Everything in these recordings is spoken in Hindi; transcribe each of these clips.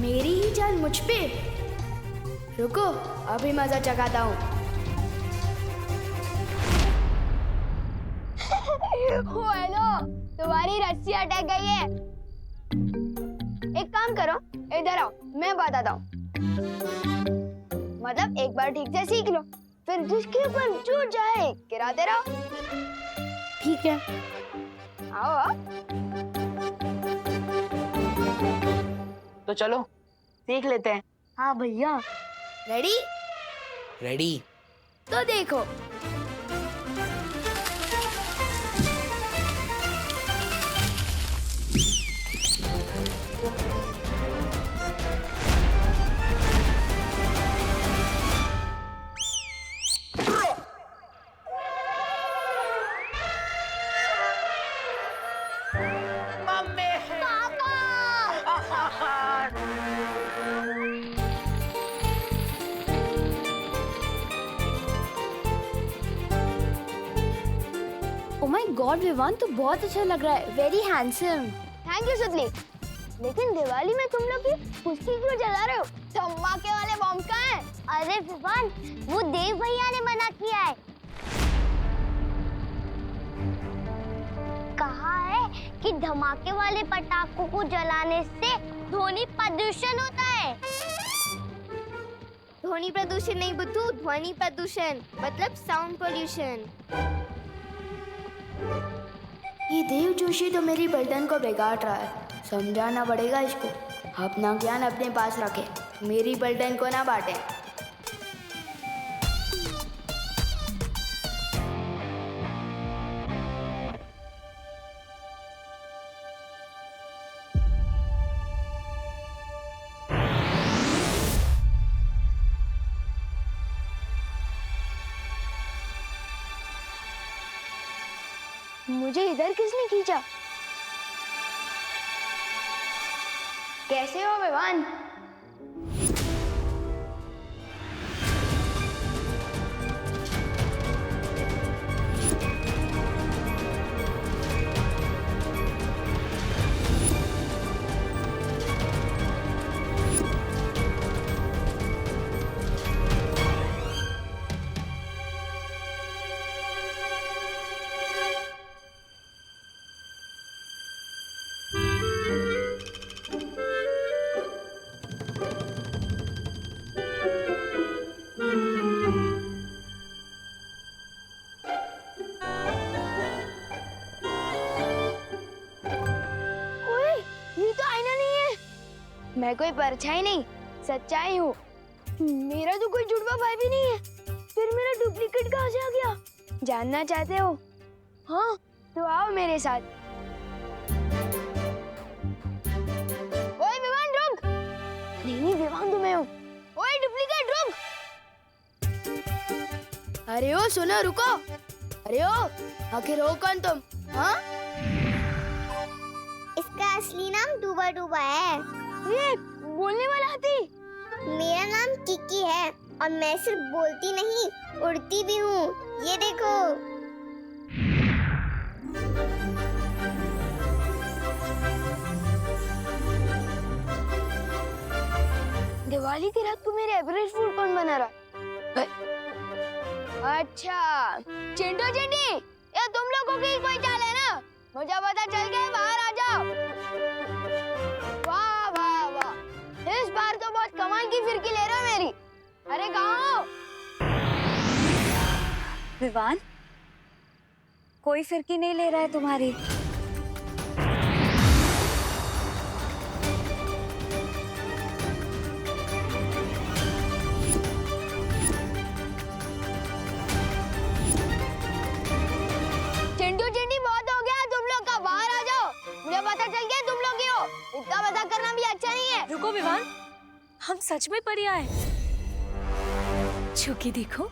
मेरी ही जान मुझ पे। रुको, अभी मजा चखाता हूँ। हेलो, तुम्हारी रस्सी अटक गई है। एक काम करो, इधर आओ, मैं बताता हूँ। मतलब एक बार ठीक से सीख लो, फिर जिसके ऊपर जो जाए गिराते रहो। ठीक है। आओ आओ। तो चलो सीख लेते हैं। हाँ भैया। रेडी? रेडी। तो देखो। ओ माय गॉड विवान, तो बहुत अच्छा लग रहा है। Very handsome. थैंक यू सुतली। लेकिन दिवाली में तुम लोग ये फुसकी क्यों जला रहे हो? धमाके वाले बम कहाँ हैं? अरे विवान, वो देव भैया ने मना किया है। कहा है कि धमाके वाले पटाखों को जलाने से ध्वनि प्रदूषण होता है। ध्वनि प्रदूषण नहीं बुद्धू, ध्वनि प्रदूषण मतलब साउंड पोल्यूशन। ये देव जोशी तो मेरी बर्तन को बिगाड़ रहा है। समझाना पड़ेगा इसको, अपना ज्ञान अपने पास रखे, मेरी बर्तन को ना बांटे। मुझे इधर किसने खींचा? कैसे हो विवान? मैं कोई परछाई नहीं, सच्चाई हूँ। मेरा तो कोई जुड़वा भाई भी नहीं है, फिर मेरा डुप्लीकेट कहाँ से आ गया? जानना चाहते हो? हाँ, तो आओ मेरे साथ। ओए विवान रुक! नहीं विवान तो मैं हूँ। ओए डुप्लीकेट रुक! अरे ओ सुनो, रुको। अरे ओ, आखिर हो कौन तुम? हाँ? इसका असली नाम डूबा डूबा है। ये बोलने वाला हाथी। मेरा नाम किकी है और मैं सिर्फ बोलती नहीं, उड़ती भी हूँ। ये देखो। दिवाली की रात को मेरे एवरेज फूड कौन बना रहा है? अच्छा, चिंटू चिंटी, ये तुम लोगों की कोई चाल है ना? मुझे पता चल गया, बाहर आ जाओ। वाह वाह वाह, इस बार तो बहुत कमाल की फिरकी ले रहे हो मेरी। अरे कहाँ हो? विवान, कोई फिरकी नहीं ले रहा है तुम्हारी। चिंटू चिंटी, बहुत हो गया तुम लोग का, बाहर आ जाओ। मुझे पता चल गया तुम लोग ही हो। इतना मजाक करना भी अच्छा नहीं है। रुको विवान, हम सच में परी आए। छू के देखो।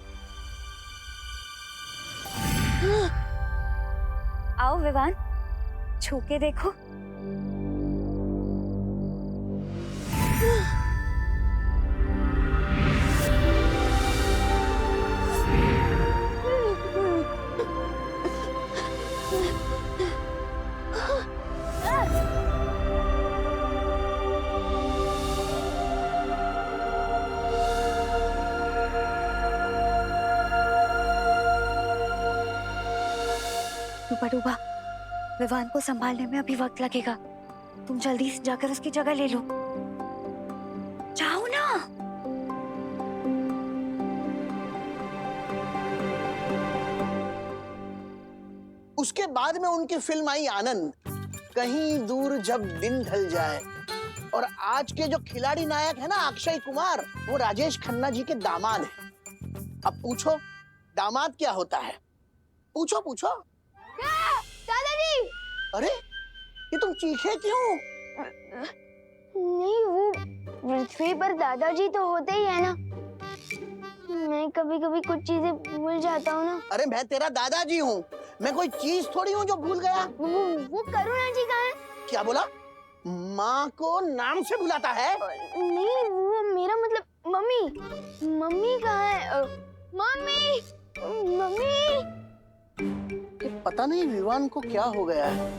आओ विवान, छू के देखो। डूबा डूबा, विवान को संभालने में अभी वक्त लगेगा। तुम जल्दी से जाकर उसकी जगह ले लो। जाओ ना। उसके बाद में उनकी फिल्म आई आनंद, कहीं दूर जब दिन ढल जाए। और आज के जो खिलाड़ी नायक है ना अक्षय कुमार, वो राजेश खन्ना जी के दामाद हैं। अब पूछो दामाद क्या होता है? पूछो पूछो। दादाजी। अरे ये तुम चीखे क्यों? नहीं, वो पृथ्वी पर दादाजी तो होते ही है ना। मैं कभी कभी कुछ चीजें भूल जाता हूँ ना। अरे मैं तेरा दादाजी हूँ, मैं कोई चीज थोड़ी हूँ जो भूल गया। वो करुणा जी कहाँ है? क्या बोला? माँ को नाम से बुलाता है? नहीं, वो मेरा मतलब मम्मी। मम्मी कहाँ है? Mummy, mummy. पता नहीं विवान को क्या हो गया है।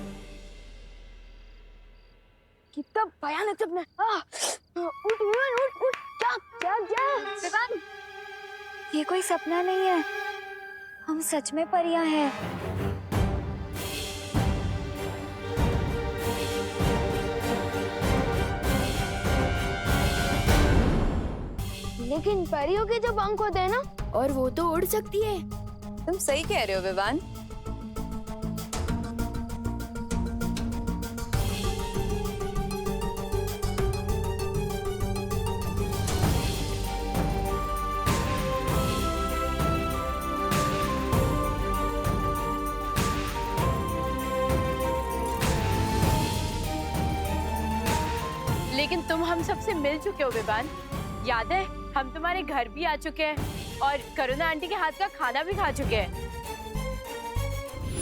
कितना भयानक सपना। उठ विवान, उठ उठ, जाग जाग जाग। विवान, ये कोई सपना नहीं है, हम सच में परियां हैं। लेकिन परियों के जो पंख होते हैं ना, और वो तो उड़ सकती है। तुम सही कह रहे हो विवान। लेकिन तुम हम सबसे मिल चुके हो विवान। याद है, हम तुम्हारे घर भी आ चुके हैं और करुणा आंटी के हाथ का खाना भी खा चुके हैं।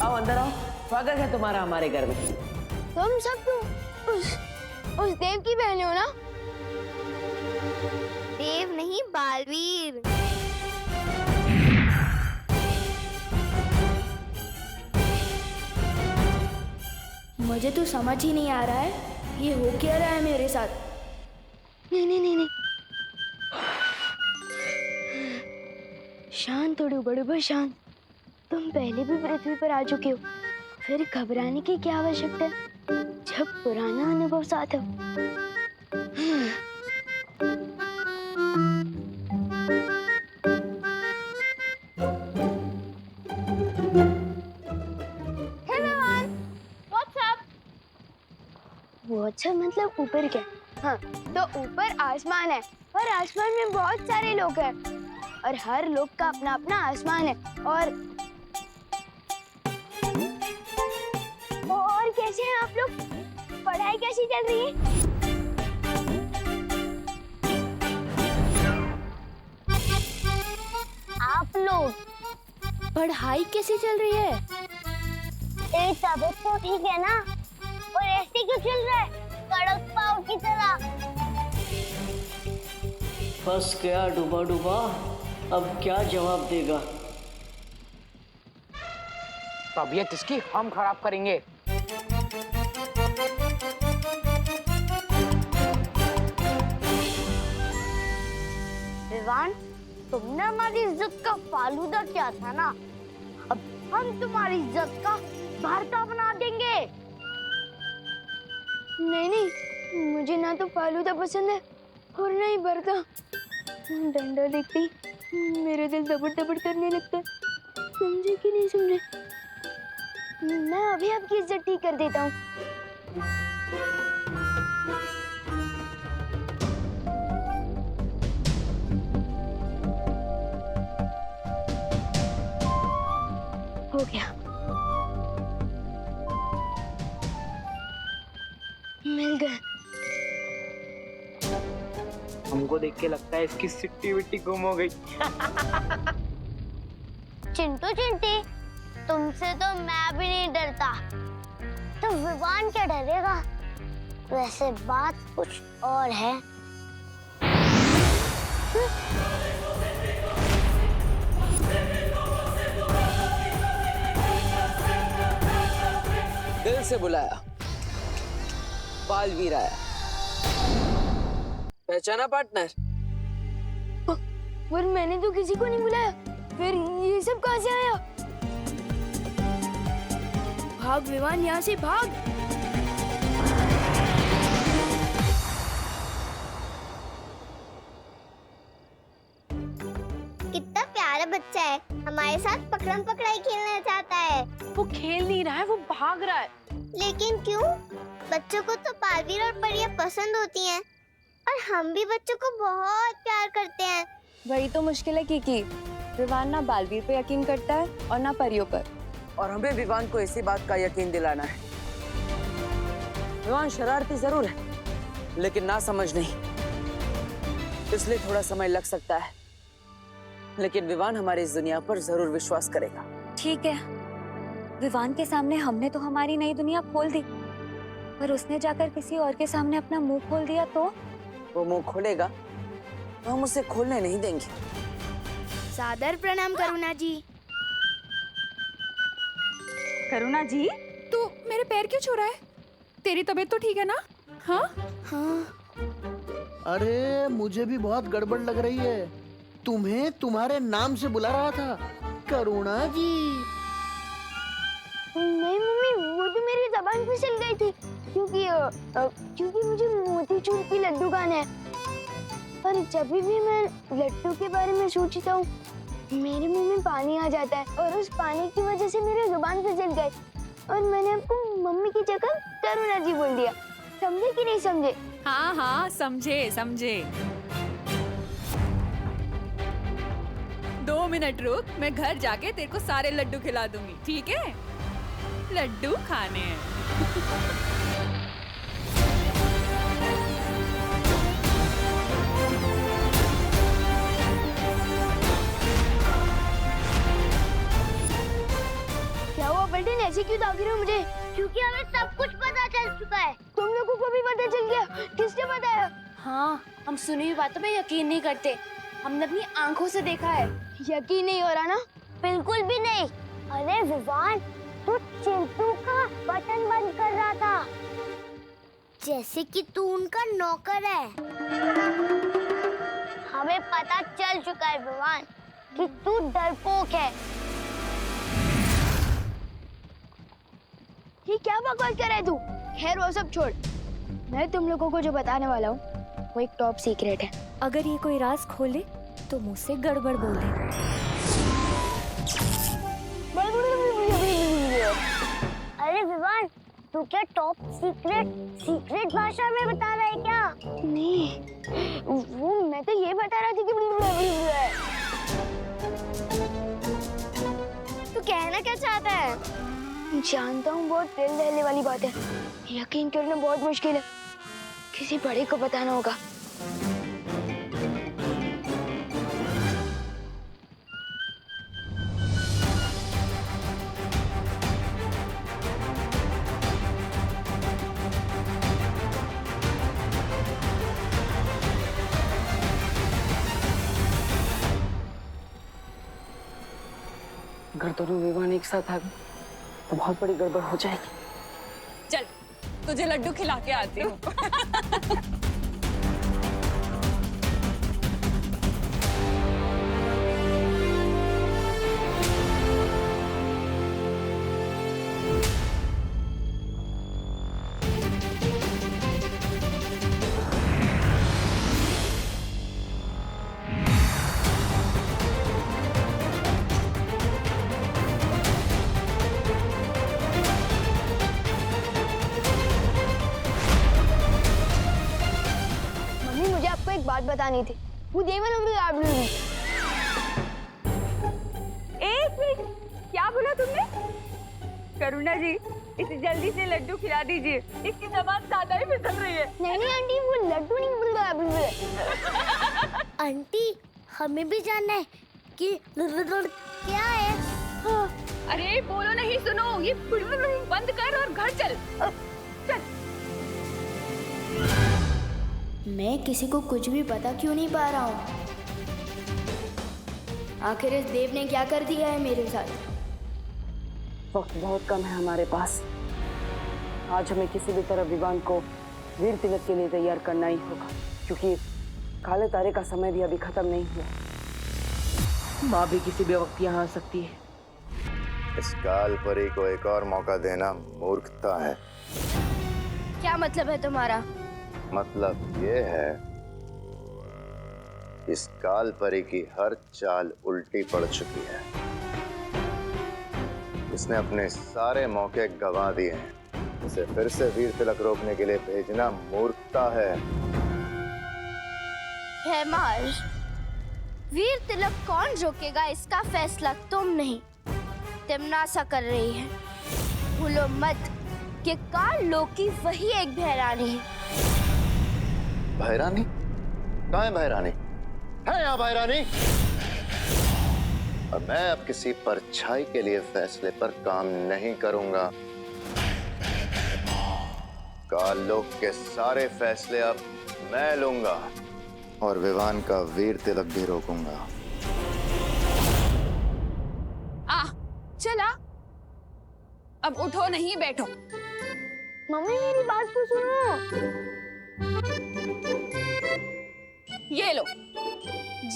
आओ अंदर आओ, स्वागत है तुम्हारा हमारे घर में। तुम सब तो उस देव की बहन हो ना? देव नहीं, बालवीर। मुझे तो समझ ही नहीं आ रहा है ये हो क्या रहा है मेरे साथ। नहीं नहीं नहीं नहीं, शांत हो डूबा शांत। तुम पहले भी पृथ्वी पर आ चुके हो, फिर घबराने की क्या आवश्यकता है जब पुराना अनुभव साथ हो। वो अच्छा मतलब ऊपर क्या? हाँ, तो ऊपर आसमान है और आसमान में बहुत सारे लोग हैं और हर लोग का अपना अपना आसमान है। और कैसे हैं आप लोग? पढ़ाई कैसी चल रही है? आप लोग पढ़ाई कैसी चल रही है? तेरी तबीयत तो ठीक है ना? और ऐसे क्यों चल रहा है कड़क पाव की तरह? फंस गया डूबा डूबा, अब क्या जवाब देगा? तबीयत इसकी हम खराब करेंगे। विवान, तुमने हमारी इज्जत का फालूदा किया था ना, अब हम तुम्हारी इज्जत का भरता बना देंगे। नहीं नहीं, मुझे ना तो फालूदा पसंद है और ना ही भरता। डंडा देखते ही मेरा दिल दबड़ दबड़ करने लगता है। समझे कि नहीं समझे? मैं अभी आपकी इज्जत ठीक कर देता हूँ। हो गया, मिल गए। हमको देख के लगता है इसकी सिट्टी विट्टी गुम हो गई। चिंटू चिंटी, तुमसे तो मैं भी नहीं डरता, तो विवान क्या डरेगा? वैसे बात कुछ और है। दिल से बुलाया, बालवीर आया। पहचाना पार्टनर? और मैंने तो किसी को नहीं बुलाया, फिर ये सब कहाँ से आया? भाग विवान, यहाँ से भाग। कितना प्यारा बच्चा है, हमारे साथ पकड़म पकड़ाई खेलना चाहता है। वो खेल नहीं रहा है, वो भाग रहा है। लेकिन क्यों? बच्चों को तो बालवीर और परियां पसंद होती हैं और हम भी बच्चों को बहुत प्यार करते हैं। वही तो मुश्किल है की विवान ना बालवीर पे यकीन करता है और ना परियों पर। और हमें विवान को इसी बात का यकीन दिलाना है। विवान शरारती जरूर है, लेकिन ना समझ नहीं, इसलिए थोड़ा समय लग सकता है, लेकिन विवान हमारी इस दुनिया पर जरूर विश्वास करेगा। ठीक है, विवान के सामने हमने तो हमारी नई दुनिया खोल दी, पर उसने जाकर किसी और के सामने अपना मुंह खोल दिया तो? वो मुंह खोलेगा तो हम उसे खोलने नहीं देंगे। सादर प्रणाम करुणा जी। करुणा जी, तू मेरे पैर क्यों छू रहा है? तेरी तबीयत तो ठीक है ना? हाँ हाँ, अरे मुझे भी बहुत गड़बड़ लग रही है, तुम्हें तुम्हारे नाम से बुला रहा था, करुणा जी। नहीं मम्मी, वो तो मेरी जबान फिसल गई थी क्योंकि मुझे मोतीचूर की लड्डू खाना है। पर जब भी मैं लड्डू के बारे में सोचता हूँ मेरे मुंह में पानी आ जाता है और उस पानी की वजह से मेरी जुबान फिसल गई और मैंने आपको मम्मी की जगह करुणा जी बोल दिया। समझे कि नहीं समझे? हाँ हाँ, समझे समझे। 2 मिनट रुक, मैं घर जाके तेरे को सारे लड्डू खिला दूंगी, ठीक है? लड्डू खाने हैं। क्या हुआ बल्टी, ऐसे क्यों दाग रहे हो मुझे? क्योंकि हमें सब कुछ पता चल चुका है। तुम लोगों को भी पता चल गया? किसने बताया? हाँ, हम सुनी हुई बातों पे यकीन नहीं करते, हमने अपनी आंखों से देखा है। यकीन नहीं हो रहा ना? बिल्कुल भी नहीं। अरे विवान, तू चिंटू का बटन बंद कर रहा था, जैसे कि तू उनका नौकर है। हमें पता चल चुका है विवान कि तू डरपोक है। ये क्या बकवास कर रहा है तू? खैर वो सब छोड़, मैं तुम लोगों को जो बताने वाला हूँ वो एक टॉप सीक्रेट है। अगर ये कोई राज खोले तो मुझसे गड़बड़ बोले। अरे विवान, तू क्या टॉप सीक्रेट भाषा में बता रहा है क्या? नहीं, वो मैं तो ये बता रहा था कि तू कहना क्या चाहता है? जानता हूँ बहुत दिल दहले वाली बात है, यकीन करना बहुत मुश्किल है, किसी बड़े को बताना होगा। अगर दोनों विवान एक साथ आ गए तो बहुत बड़ी गड़बड़ हो जाएगी। चल, तुझे लड्डू खिला के आती हूँ। एक बात बतानी थी। वो देवन एक मिनट, क्या बोला तुमने? करुणा जी, इसे जल्दी से लड्डू खिला दीजिए, इसकी जबान ज्यादा ही फिसल रही है। नहीं आंटी, वो लड्डू नहीं आंटी, हमें भी जानना है कि क्या है। हाँ। अरे बोलो नहीं, सुनो, ये बंद कर और घर चल। चल। मैं किसी को कुछ भी पता क्यों नहीं पा रहा हूँ? आखिर इस देव ने क्या कर दिया है मेरे साथ? वक्त बहुत कम है हमारे पास। आज हमें किसी भी तरह विवान को वीर तिलक के लिए तैयार करना ही होगा, क्योंकि काले तारे का समय भी अभी खत्म नहीं हुआ। माँ भी किसी भी वक्त यहाँ आ सकती है। इस काल परी को एक और मौका देना मूर्खता है। क्या मतलब है तुम्हारा? मतलब ये है, इस काल परी की हर चाल उल्टी पड़ चुकी है। इसने अपने सारे मौके गंवा दिए हैं। इसे फिर से वीर तिलक रोकने के लिए भेजना मूर्खता है। भैमार, वीर तिलक कौन रोकेगा इसका फैसला तुम नहीं, तिमनासा कर रही है। भूलो मत कि काल लोकी वही एक भैरानी है। भैरानी? कहाँ है भैरानी? है यहाँ भैरानी? और मैं अब किसी परछाई के लिए फैसले पर काम नहीं करूंगा। काल लोक के सारे फैसले अब मैं लूंगा और विवान का वीर तिलक भी रोकूंगा। चला, अब उठो नहीं बैठो। मम्मी मेरी बात तो सुनो। ये लो,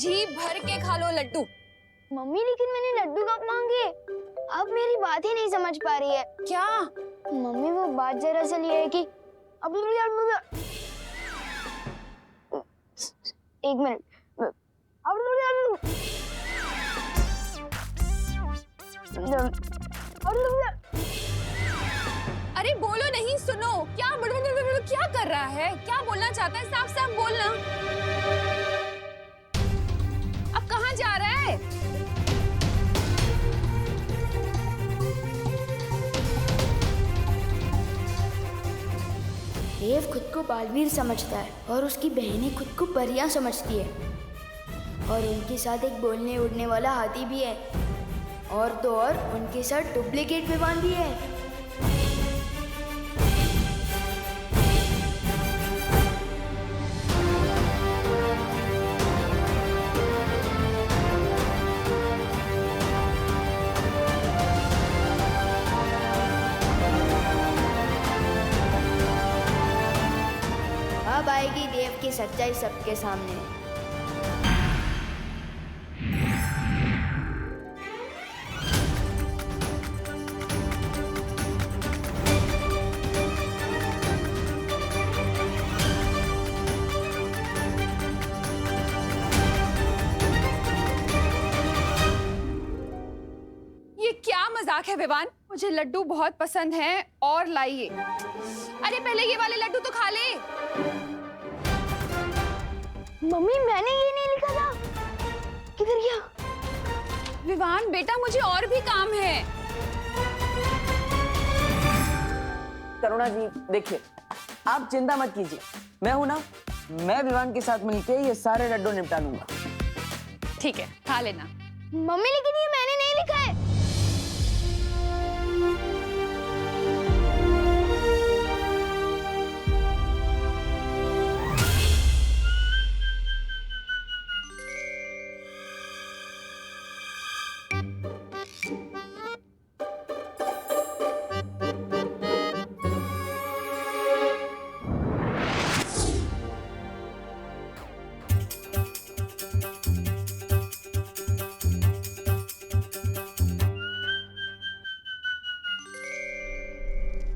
जी भर के खा लो लड्डू। मम्मी लेकिन मैंने लड्डू कब मांगे? अब मेरी बात ही नहीं समझ पा रही है। क्या? मम्मी वो बात जरा सी ये है कि अब एक मिनट। अरे बोलो नहीं, सुनो। क्या क्या कर रहा है? क्या बोलना चाहता है? साफ साफ बोलना। अब कहाँ जा रहा है? देव खुद को बालवीर समझता है और उसकी बहनें खुद को परियां समझती है, और उनके साथ एक बोलने उड़ने वाला हाथी भी है, और तो और उनके साथ डुप्लीकेट विमान भी है। अब आएगी देव की सच्चाई सबके सामने। ये क्या मजाक है विवान? मुझे लड्डू बहुत पसंद हैं और लाइए। अरे पहले ये वाले लड्डू तो खा ले। मम्मी मैंने ये नहीं लिखा था। किधर गया? विवान बेटा, मुझे और भी काम है। करुणा जी देखिए, आप चिंता मत कीजिए, मैं हूं ना। मैं विवान के साथ मिलके ये सारे लड्डू निपटा लूंगा। ठीक है, खा लेना। मम्मी लेकिन ये मैंने नहीं लिखा है।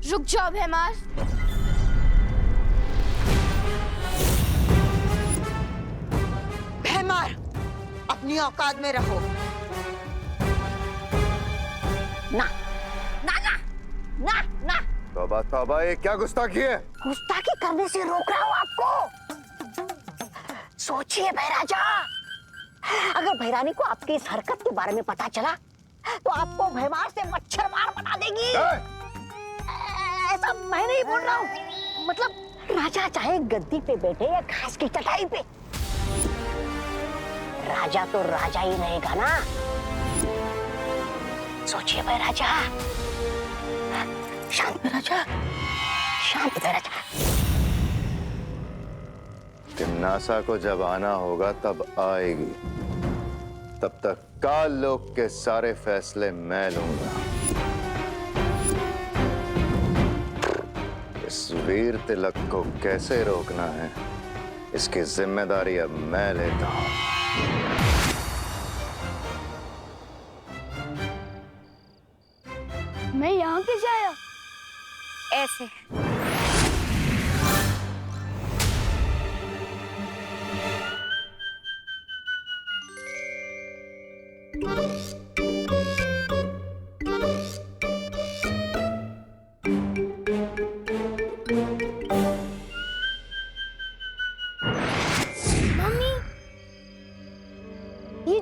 रुक जाओ भैमार। भैमार, अपनी औकात में रहो। ना ना ना ना ना। तौबा तौबा, ये क्या गुस्ताखी है? गुस्ताखी करने से रोक रहा हूँ आपको। सोचिए भैराजा, अगर भैरानी को आपकी इस हरकत के बारे में पता चला तो आपको भैमार से मच्छर मार बना देगी। ऐसा मैं नहीं बोल रहा हूँ, मतलब राजा चाहे गद्दी पे बैठे या घास की चटाई पे, राजा तो राजा ही रहेगा ना। सोचिए भैराजा। शांत भैराजा, शांत भैराजा। तिमनासा को जब आना होगा तब आएगी, तब तक काल लोक के सारे फैसले मैं लूंगा। इस वीर तिलक को कैसे रोकना है, इसकी जिम्मेदारी अब मैं लेता हूं।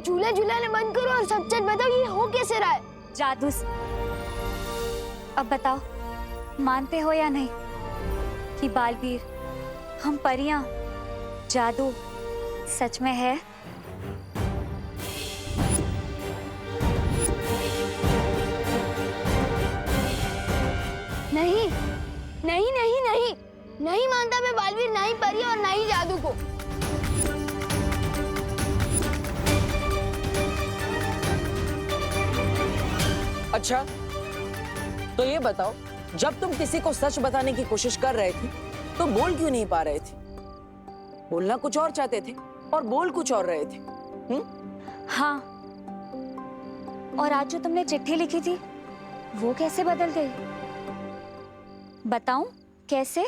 झूले झूलाने बंद करो और सच सच बताओ ये हो कैसे रहा है? जादू अब बताओ, मानते हो या नहीं कि बालवीर, हम परियां, जादू सच में है? नहीं नहीं नहीं नहीं नहीं मानता मैं बालवीर, ना ही परी और ना ही जादू को। अच्छा, तो ये बताओ, जब तुम किसी को सच बताने की कोशिश कर रहे थे तो बोल क्यों नहीं पा रहे थे? बोलना कुछ और चाहते थे और बोल कुछ और रहे थे। हाँ, और आज जो तुमने चिट्ठी लिखी थी वो कैसे बदल गई? बताऊं कैसे?